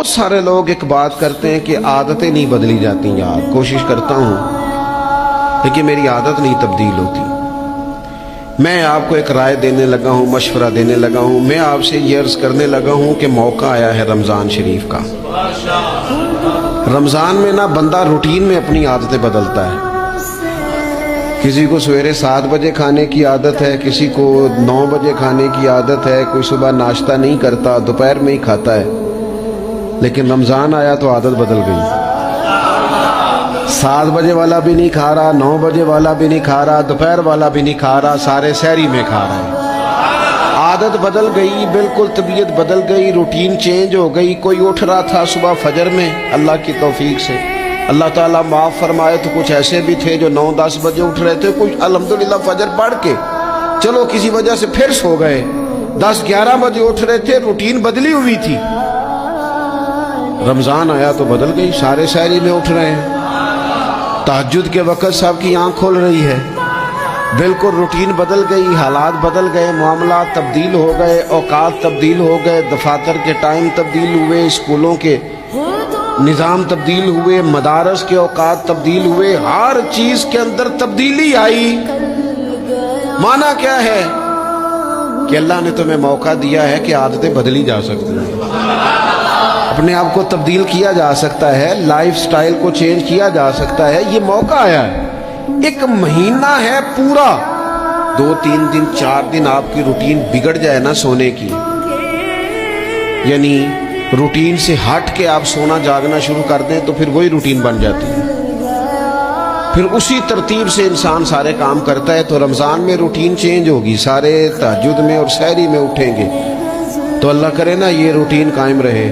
بہت سارے لوگ ایک بات کرتے ہیں کہ عادتیں نہیں بدلی جاتی یار، کوشش کرتا ہوں لیکن میری عادت نہیں تبدیل ہوتی۔ میں آپ کو ایک رائے دینے لگا ہوں، مشورہ دینے لگا ہوں، میں آپ سے یہ عرض کرنے لگا ہوں کہ موقع آیا ہے رمضان شریف کا۔ رمضان میں نا بندہ روٹین میں اپنی عادتیں بدلتا ہے۔ کسی کو سویرے 7 بجے کھانے کی عادت ہے، کسی کو 9 بجے کھانے کی عادت ہے، کوئی صبح ناشتہ نہیں کرتا، دوپہر میں ہی کھاتا ہے۔ لیکن رمضان آیا تو عادت بدل گئی، 7 بجے والا بھی نہیں کھا رہا، 9 بجے والا بھی نہیں کھا رہا، دوپہر والا بھی نہیں کھا رہا، سارے سحری میں کھا رہا ہے۔ عادت بدل گئی، بالکل طبیعت بدل گئی، روٹین چینج ہو گئی۔ کوئی اٹھ رہا تھا صبح فجر میں، اللہ کی توفیق سے اللہ تعالیٰ معاف فرمائے تو کچھ ایسے بھی تھے جو 9-10 بجے اٹھ رہے تھے، کچھ الحمدللہ فجر پڑھ کے چلو کسی وجہ سے پھر سو گئے، 10-11 بجے اٹھ رہے تھے، روٹین بدلی ہوئی تھی۔ رمضان آیا تو بدل گئی، سارے سحری میں اٹھ رہے ہیں، تہجد کے وقت سب کی آنکھ کھل رہی ہے، بالکل روٹین بدل گئی، حالات بدل گئے، معاملات تبدیل ہو گئے، اوقات تبدیل ہو گئے، دفاتر کے ٹائم تبدیل ہوئے، اسکولوں کے نظام تبدیل ہوئے، مدارس کے اوقات تبدیل ہوئے، ہر چیز کے اندر تبدیلی آئی۔ معنی کیا ہے کہ اللہ نے تمہیں موقع دیا ہے کہ عادتیں بدلی جا سکتی ہیں، اپنے آپ کو تبدیل کیا جا سکتا ہے، لائف سٹائل کو چینج کیا جا سکتا ہے۔ یہ موقع آیا ہے، ایک مہینہ ہے پورا، 2-3 دن 4 دن آپ کی روٹین بگڑ جائے نا سونے کی، یعنی روٹین سے ہٹ کے آپ سونا جاگنا شروع کر دیں تو پھر وہی روٹین بن جاتی ہے، پھر اسی ترتیب سے انسان سارے کام کرتا ہے۔ تو رمضان میں روٹین چینج ہوگی، سارے تہجد میں اور سحری میں اٹھیں گے، تو اللہ کرے نا یہ روٹین قائم رہے۔